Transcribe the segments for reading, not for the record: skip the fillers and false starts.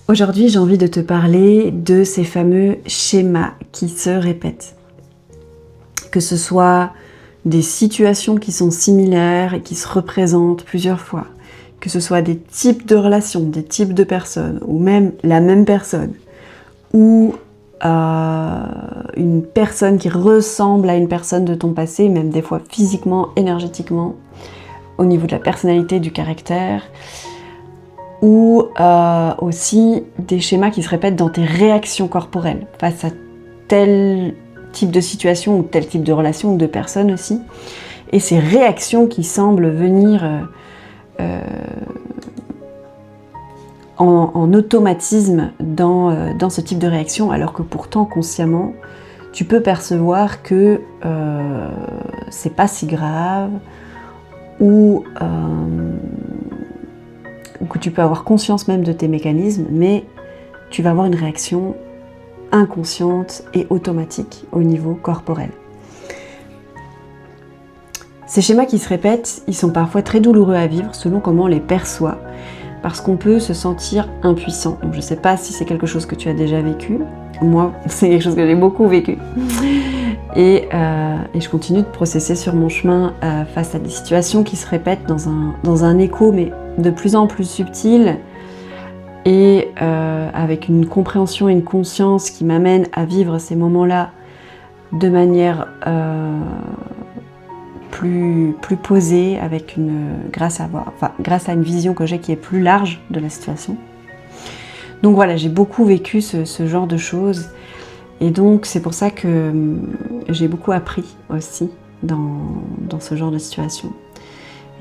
Aujourd'hui, j'ai envie de te parler de ces fameux schémas qui se répètent. Que ce soit des situations qui sont similaires et qui se représentent plusieurs fois, que ce soit des types de relations, des types de personnes, ou même la même personne, ou une personne qui ressemble à une personne de ton passé, même des fois physiquement, énergétiquement, au niveau de la personnalité, du caractère, ou aussi des schémas qui se répètent dans tes réactions corporelles face à tel type de situation ou tel type de relation ou de personne aussi. Et ces réactions qui semblent venir en automatisme dans ce type de réaction, alors que pourtant consciemment, tu peux percevoir que c'est pas si grave, ou que tu peux avoir conscience même de tes mécanismes, mais tu vas avoir une réaction inconsciente et automatique au niveau corporel. Ces schémas qui se répètent, ils sont parfois très douloureux à vivre selon comment on les perçoit, parce qu'on peut se sentir impuissant. Donc je ne sais pas si c'est quelque chose que tu as déjà vécu. Moi, c'est quelque chose que j'ai beaucoup vécu. Et je continue de processer sur mon chemin face à des situations qui se répètent dans un écho, mais de plus en plus subtil, et avec une compréhension et une conscience qui m'amène à vivre ces moments-là de manière plus posée, avec grâce à une vision que j'ai qui est plus large de la situation. Donc voilà, j'ai beaucoup vécu ce genre de choses, et donc c'est pour ça que j'ai beaucoup appris aussi dans ce genre de situation.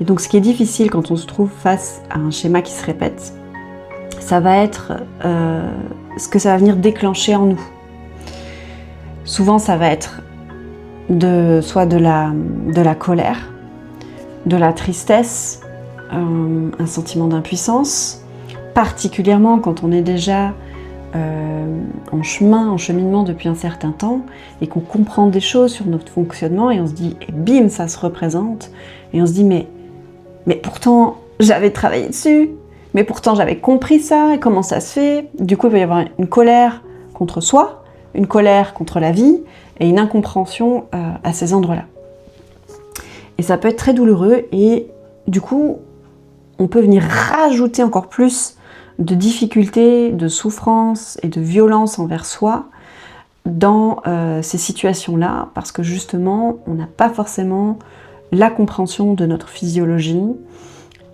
Et donc ce qui est difficile quand on se trouve face à un schéma qui se répète, ça va être ce que ça va venir déclencher en nous. Souvent ça va être soit de la colère, de la tristesse, un sentiment d'impuissance, particulièrement quand on est déjà en cheminement depuis un certain temps et qu'on comprend des choses sur notre fonctionnement, et on se dit, et bim, ça se représente, et on se dit, mais pourtant j'avais travaillé dessus, mais pourtant j'avais compris ça, et comment ça se fait? Du coup il va y avoir une colère contre soi, une colère contre la vie, et une incompréhension à ces endroits-là. Et ça peut être très douloureux, et du coup on peut venir rajouter encore plus de difficultés, de souffrance et de violence envers soi dans ces situations-là, parce que justement, on n'a pas forcément la compréhension de notre physiologie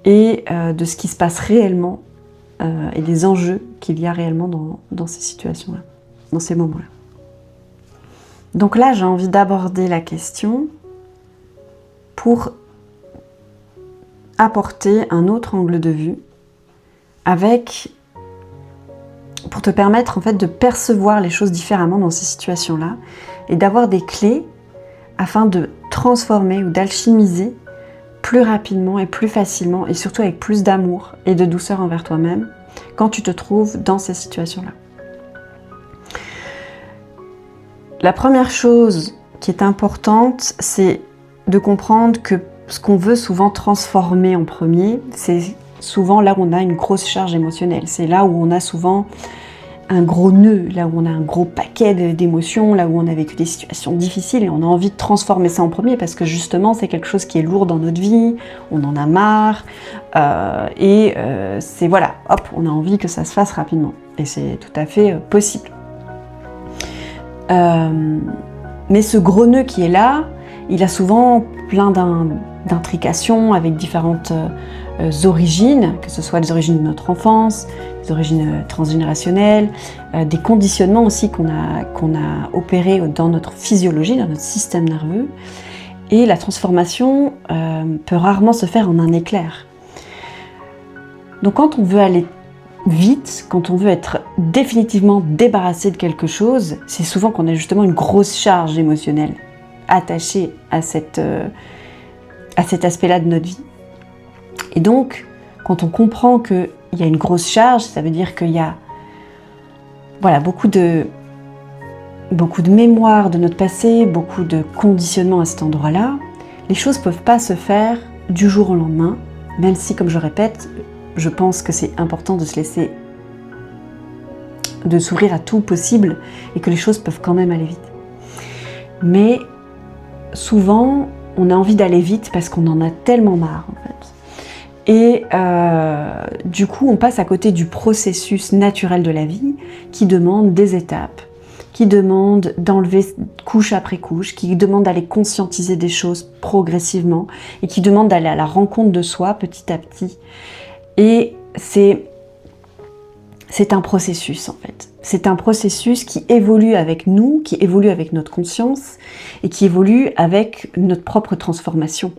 et de ce qui se passe réellement et des enjeux qu'il y a réellement dans ces situations-là, dans ces moments-là. Donc là, j'ai envie d'aborder la question pour apporter un autre angle de vue, pour te permettre en fait de percevoir les choses différemment dans ces situations-là et d'avoir des clés afin de transformer ou d'alchimiser plus rapidement et plus facilement, et surtout avec plus d'amour et de douceur envers toi-même quand tu te trouves dans ces situations-là. La première chose qui est importante, c'est de comprendre que ce qu'on veut souvent transformer en premier, c'est souvent là où on a une grosse charge émotionnelle. C'est là où on a souvent un gros nœud, là où on a un gros paquet d'émotions, là où on a vécu des situations difficiles, et on a envie de transformer ça en premier parce que justement c'est quelque chose qui est lourd dans notre vie, on en a marre, c'est voilà, hop, on a envie que ça se fasse rapidement. Et c'est tout à fait possible. Mais ce gros nœud qui est là, il a souvent plein d'intrications avec différentes origines, que ce soit les origines de notre enfance, les origines transgénérationnelles, des conditionnements aussi qu'on a opérés dans notre physiologie, dans notre système nerveux. Et la transformation peut rarement se faire en un éclair. Donc quand on veut aller vite, quand on veut être définitivement débarrassé de quelque chose, c'est souvent qu'on a justement une grosse charge émotionnelle attachée à cet aspect-là de notre vie. Et donc, quand on comprend qu'il y a une grosse charge, ça veut dire qu'il y a beaucoup de mémoire de notre passé, beaucoup de conditionnement à cet endroit-là. Les choses ne peuvent pas se faire du jour au lendemain, même si, comme je répète, je pense que c'est important de se laisser de s'ouvrir à tout possible et que les choses peuvent quand même aller vite. Mais souvent, on a envie d'aller vite parce qu'on en a tellement marre en fait. Et du coup, on passe à côté du processus naturel de la vie qui demande des étapes, qui demande d'enlever couche après couche, qui demande d'aller conscientiser des choses progressivement et qui demande d'aller à la rencontre de soi petit à petit. Et c'est un processus en fait. C'est un processus qui évolue avec nous, qui évolue avec notre conscience et qui évolue avec notre propre transformation.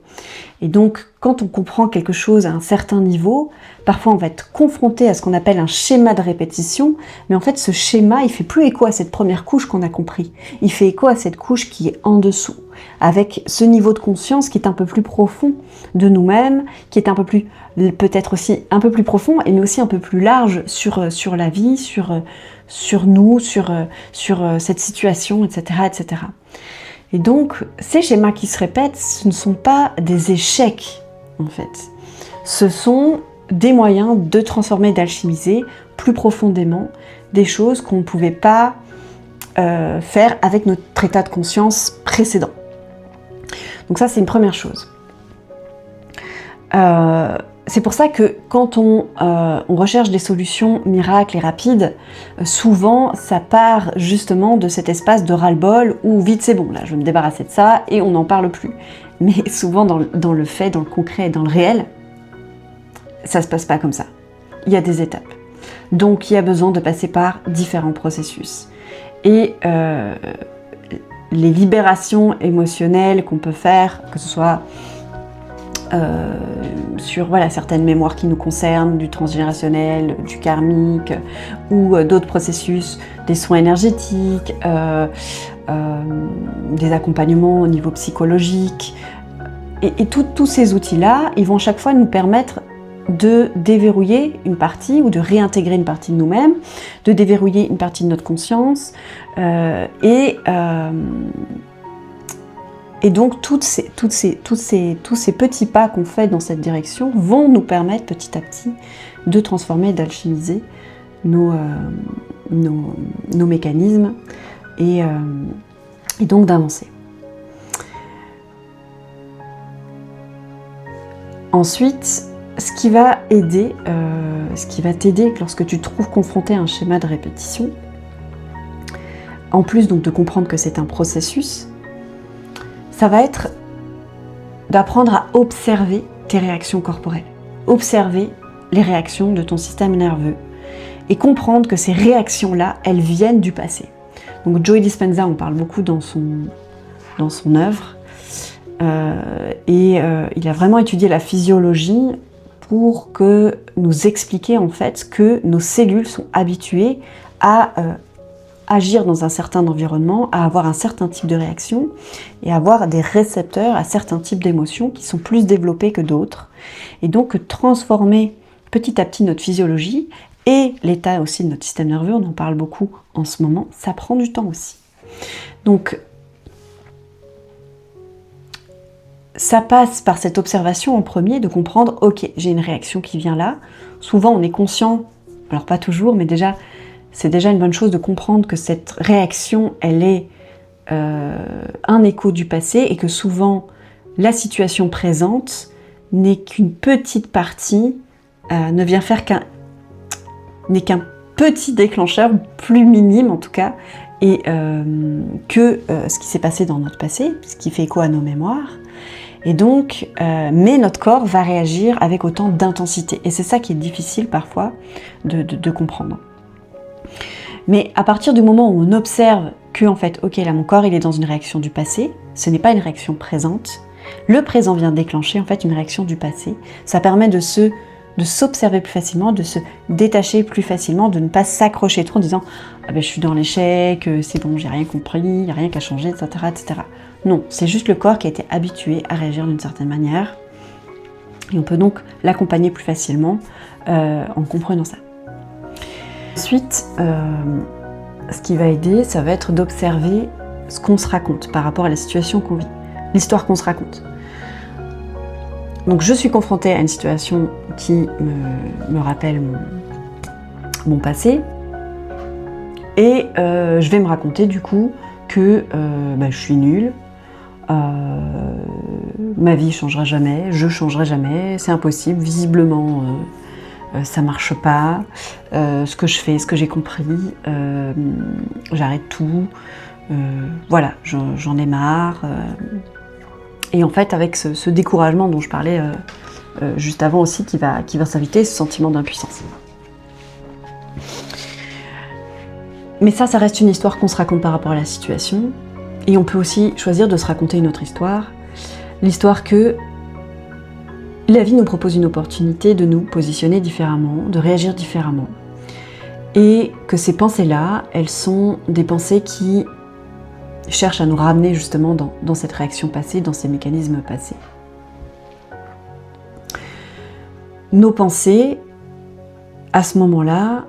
Et donc, quand on comprend quelque chose à un certain niveau, parfois on va être confronté à ce qu'on appelle un schéma de répétition, mais en fait ce schéma, il fait plus écho à cette première couche qu'on a compris. Il fait écho à cette couche qui est en dessous, avec ce niveau de conscience qui est un peu plus profond de nous-mêmes, qui est un peu plus, peut-être aussi un peu plus profond, mais aussi un peu plus large sur la vie, sur nous, sur cette situation, etc., etc. Et donc, ces schémas qui se répètent, ce ne sont pas des échecs, en fait. Ce sont des moyens de transformer, d'alchimiser plus profondément des choses qu'on ne pouvait pas faire avec notre état de conscience précédent. Donc ça, c'est une première chose. C'est pour ça que quand on recherche des solutions miracles et rapides, souvent ça part justement de cet espace de ras-le-bol où vite c'est bon, là je vais me débarrasser de ça et on n'en parle plus. Mais souvent dans le fait, dans le concret et dans le réel, ça se passe pas comme ça. Il y a des étapes. Donc il y a besoin de passer par différents processus. Et les libérations émotionnelles qu'on peut faire, que ce soit sur certaines mémoires qui nous concernent, du transgénérationnel, du karmique, ou d'autres processus, des soins énergétiques, des accompagnements au niveau psychologique. Et tous ces outils-là, ils vont chaque fois nous permettre de déverrouiller une partie ou de réintégrer une partie de nous-mêmes, de déverrouiller une partie de notre conscience, et donc tous ces petits pas qu'on fait dans cette direction vont nous permettre petit à petit de transformer et d'alchimiser nos mécanismes et donc d'avancer. Ensuite, ce qui va t'aider lorsque tu te trouves confronté à un schéma de répétition, en plus donc de comprendre que c'est un processus, ça va être d'apprendre à observer tes réactions corporelles, observer les réactions de ton système nerveux et comprendre que ces réactions-là, elles viennent du passé. Donc Joe Dispenza en parle beaucoup dans son œuvre et il a vraiment étudié la physiologie pour nous expliquer en fait que nos cellules sont habituées à agir dans un certain environnement, à avoir un certain type de réaction et avoir des récepteurs à certains types d'émotions qui sont plus développés que d'autres. Et donc transformer petit à petit notre physiologie et l'état aussi de notre système nerveux, on en parle beaucoup en ce moment, ça prend du temps aussi. Donc ça passe par cette observation en premier, de comprendre, ok, j'ai une réaction qui vient là. Souvent on est conscient, alors pas toujours, mais c'est déjà une bonne chose de comprendre que cette réaction, elle est un écho du passé et que souvent la situation présente n'est qu'une petite partie, n'est qu'un petit déclencheur, plus minime en tout cas, et que ce qui s'est passé dans notre passé, ce qui fait écho à nos mémoires. Et donc, mais notre corps va réagir avec autant d'intensité. Et c'est ça qui est difficile parfois de comprendre. Mais à partir du moment où on observe que, en fait, ok, là mon corps il est dans une réaction du passé, ce n'est pas une réaction présente, le présent vient déclencher en fait une réaction du passé, ça permet de s'observer plus facilement, de se détacher plus facilement, de ne pas s'accrocher trop en disant ah ben je suis dans l'échec, c'est bon, j'ai rien compris, il n'y a rien qu'à changer, etc., etc. Non, c'est juste le corps qui a été habitué à réagir d'une certaine manière et on peut donc l'accompagner plus facilement en comprenant ça. Ensuite, ce qui va aider, ça va être d'observer ce qu'on se raconte par rapport à la situation qu'on vit, l'histoire qu'on se raconte. Donc je suis confrontée à une situation qui me rappelle mon passé. Et je vais me raconter du coup que je suis nulle, ma vie changera jamais, je changerai jamais, c'est impossible, visiblement ça marche pas, ce que je fais, ce que j'ai compris, j'arrête tout, voilà, j'en ai marre. Et en fait, avec ce découragement dont je parlais juste avant aussi, qui va s'inviter, ce sentiment d'impuissance. Mais ça reste une histoire qu'on se raconte par rapport à la situation. Et on peut aussi choisir de se raconter une autre histoire. L'histoire que la vie nous propose une opportunité de nous positionner différemment, de réagir différemment. Et que ces pensées-là, elles sont des pensées qui cherchent à nous ramener justement dans cette réaction passée, dans ces mécanismes passés. Nos pensées, à ce moment-là,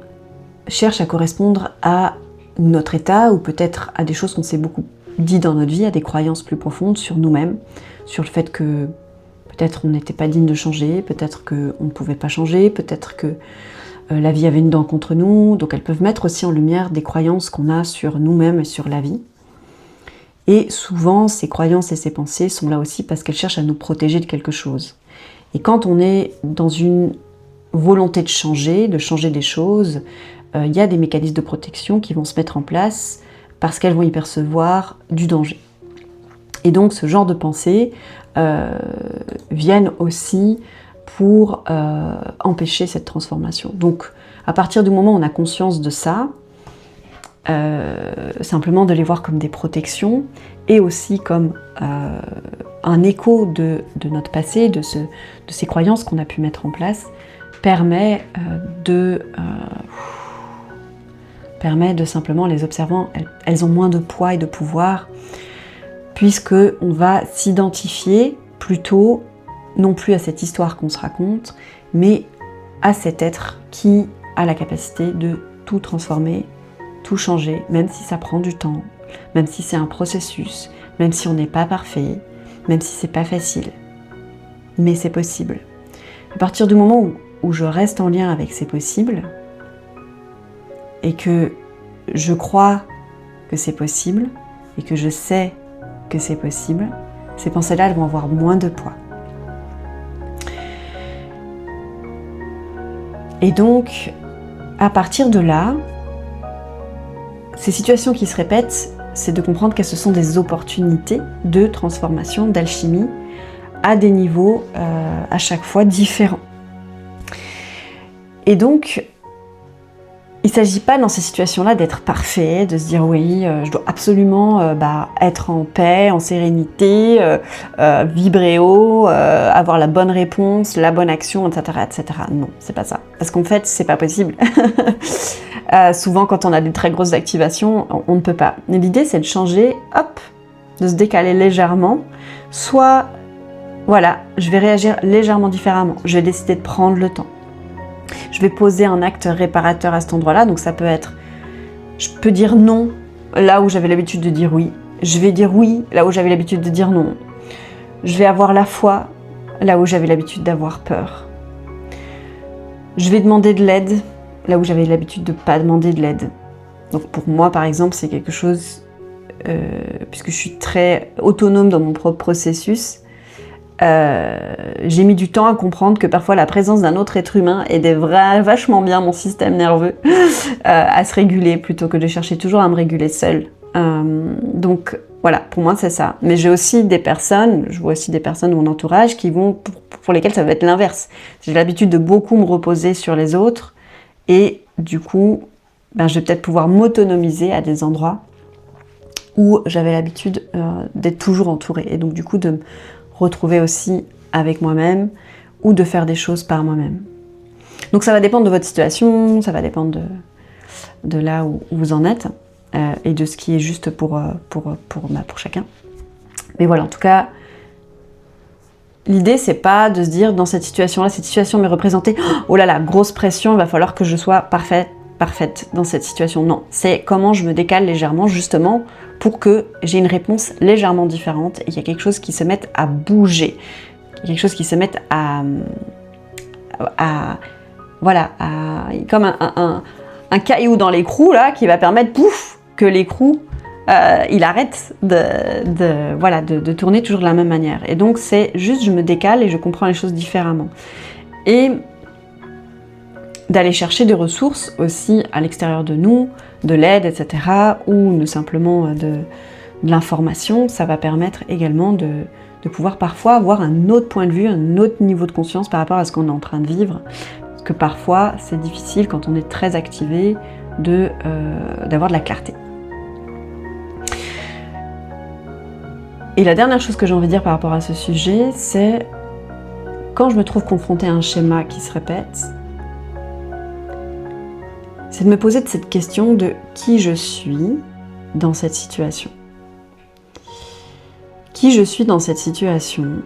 cherchent à correspondre à notre état ou peut-être à des choses qu'on s'est beaucoup dit dans notre vie, à des croyances plus profondes sur nous-mêmes, sur le fait que peut-être on n'était pas digne de changer, peut-être qu'on ne pouvait pas changer, peut-être que la vie avait une dent contre nous, donc elles peuvent mettre aussi en lumière des croyances qu'on a sur nous-mêmes et sur la vie. Et souvent, ces croyances et ces pensées sont là aussi parce qu'elles cherchent à nous protéger de quelque chose. Et quand on est dans une volonté de changer des choses, il y a des mécanismes de protection qui vont se mettre en place parce qu'elles vont y percevoir du danger. Et donc ce genre de pensées viennent aussi pour empêcher cette transformation. Donc à partir du moment où on a conscience de ça, simplement de les voir comme des protections et aussi comme un écho de notre passé, de ces croyances qu'on a pu mettre en place, permet de simplement les observant, elles ont moins de poids et de pouvoir, puisque on va s'identifier plutôt, non plus à cette histoire qu'on se raconte, mais à cet être qui a la capacité de tout transformer, tout changer, même si ça prend du temps, même si c'est un processus, même si on n'est pas parfait, même si c'est pas facile. Mais c'est possible. À partir du moment où je reste en lien avec ces possibles, et que je crois que c'est possible, et que je sais que c'est possible, ces pensées-là, elles vont avoir moins de poids. Et donc, à partir de là, ces situations qui se répètent, c'est de comprendre qu'elles ce sont des opportunités de transformation, d'alchimie, à des niveaux à chaque fois différents. Et donc, il ne s'agit pas dans ces situations-là d'être parfait, de se dire oui, je dois absolument être en paix, en sérénité, vibrer haut, avoir la bonne réponse, la bonne action, etc., etc. Non, c'est pas ça. Parce qu'en fait, c'est pas possible. Souvent, quand on a des très grosses activations, on ne peut pas. Mais l'idée, c'est de changer, hop, de se décaler légèrement. Soit, voilà, je vais réagir légèrement différemment. Je vais décider de prendre le temps. Je vais poser un acte réparateur à cet endroit-là, donc ça peut être, je peux dire non là où j'avais l'habitude de dire oui, je vais dire oui là où j'avais l'habitude de dire non, je vais avoir la foi là où j'avais l'habitude d'avoir peur, je vais demander de l'aide là où j'avais l'habitude de ne pas demander de l'aide. Donc pour moi par exemple c'est quelque chose, puisque je suis très autonome dans mon propre processus, j'ai mis du temps à comprendre que parfois la présence d'un autre être humain aidait vachement bien mon système nerveux à se réguler plutôt que de chercher toujours à me réguler seule. Donc voilà, pour moi c'est ça. Mais j'ai aussi des personnes, je vois aussi des personnes de mon entourage qui vont, pour lesquelles ça va être l'inverse. J'ai l'habitude de beaucoup me reposer sur les autres et du coup, je vais peut-être pouvoir m'autonomiser à des endroits où j'avais l'habitude d'être toujours entourée et donc du coup de retrouver aussi avec moi-même ou de faire des choses par moi-même. Donc ça va dépendre de votre situation, ça va dépendre de là où vous en êtes et de ce qui est juste pour chacun. Mais voilà, en tout cas, l'idée c'est pas de se dire dans cette situation-là, cette situation m'est représentée, oh là là, grosse pression, il va falloir que je sois parfaite dans cette situation. Non, c'est comment je me décale légèrement justement pour que j'ai une réponse légèrement différente et qu'il y a quelque chose qui se mette à bouger, quelque chose qui se mette comme un caillou dans l'écrou là qui va permettre, pouf, que l'écrou il arrête de tourner toujours de la même manière. Et donc c'est juste, je me décale et je comprends les choses différemment. Et d'aller chercher des ressources aussi à l'extérieur de nous, de l'aide, etc. ou simplement de l'information, ça va permettre également de pouvoir parfois avoir un autre point de vue, un autre niveau de conscience par rapport à ce qu'on est en train de vivre. Parce que parfois, c'est difficile quand on est très activé d'avoir de la clarté. Et la dernière chose que j'ai envie de dire par rapport à ce sujet, c'est quand je me trouve confrontée à un schéma qui se répète, c'est de me poser cette question de qui je suis dans cette situation. Qui je suis dans cette situation,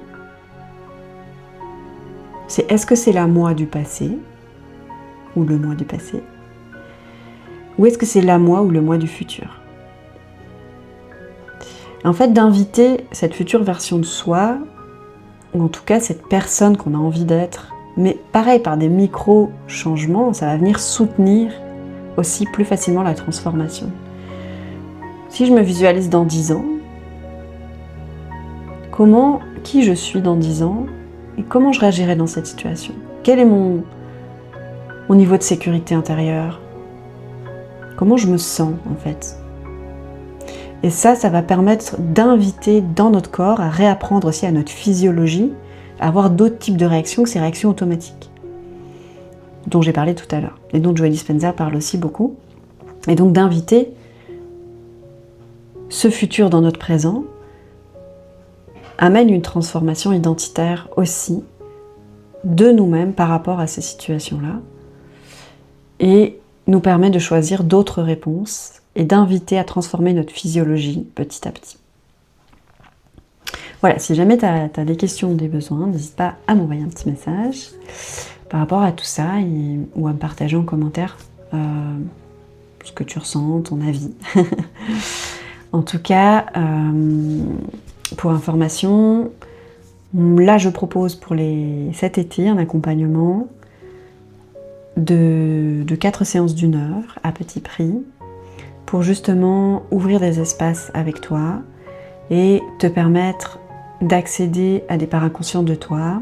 c'est est-ce que c'est la moi du passé, ou le moi du passé, ou est-ce que c'est la moi ou le moi du futur? En fait, d'inviter cette future version de soi, ou en tout cas cette personne qu'on a envie d'être, mais pareil, par des micro-changements, ça va venir soutenir aussi plus facilement la transformation. Si je me visualise dans 10 ans, qui je suis dans 10 ans et comment je réagirai dans cette situation? Quel est mon niveau de sécurité intérieure? Comment je me sens en fait? Et ça va permettre d'inviter dans notre corps à réapprendre aussi à notre physiologie, à avoir d'autres types de réactions que ces réactions automatiques, dont j'ai parlé tout à l'heure, et dont Joe Dispenza parle aussi beaucoup. Et donc d'inviter ce futur dans notre présent amène une transformation identitaire aussi de nous-mêmes par rapport à ces situations-là et nous permet de choisir d'autres réponses et d'inviter à transformer notre physiologie petit à petit. Voilà, si jamais tu as des questions ou des besoins, n'hésite pas à m'envoyer un petit message par rapport à tout ça ou à me partager en commentaire ce que tu ressens, ton avis. En tout cas, pour information, là je propose pour cet été un accompagnement de 4 séances d'1 heure à petit prix pour justement ouvrir des espaces avec toi et te permettre d'accéder à des parts inconscientes de toi,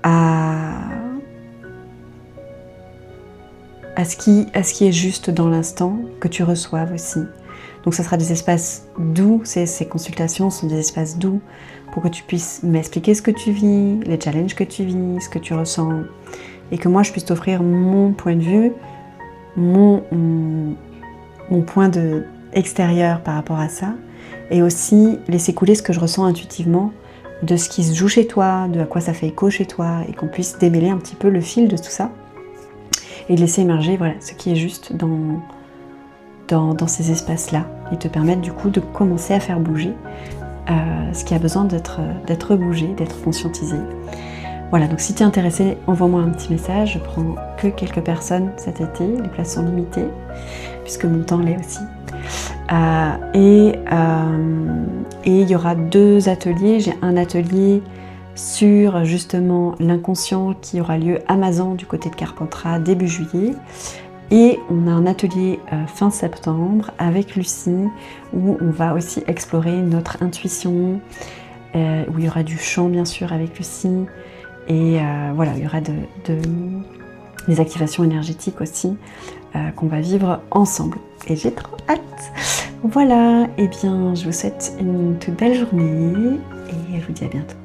à ce qui est juste dans l'instant, que tu reçoives aussi. Donc ça sera des espaces doux, ces consultations sont des espaces doux pour que tu puisses m'expliquer ce que tu vis, les challenges que tu vis, ce que tu ressens, et que moi je puisse t'offrir mon point de vue, mon point extérieur par rapport à ça, et aussi laisser couler ce que je ressens intuitivement de ce qui se joue chez toi, de à quoi ça fait écho chez toi, et qu'on puisse démêler un petit peu le fil de tout ça, et de laisser émerger ce qui est juste dans ces espaces-là, et te permettre du coup de commencer à faire bouger ce qui a besoin d'être bougé, d'être conscientisé. Voilà, donc si tu es intéressé, envoie-moi un petit message, je prends que quelques personnes cet été, les places sont limitées, puisque mon temps l'est aussi. Et il y aura 2 ateliers, j'ai un atelier sur justement l'inconscient qui aura lieu à Mazan du côté de Carpentras début juillet, et on a un atelier fin septembre avec Lucie où on va aussi explorer notre intuition, où il y aura du chant bien sûr avec Lucie, et voilà, il y aura des activations énergétiques aussi qu'on va vivre ensemble, et j'ai trop hâte. Voilà, et bien je vous souhaite une toute belle journée et je vous dis à bientôt.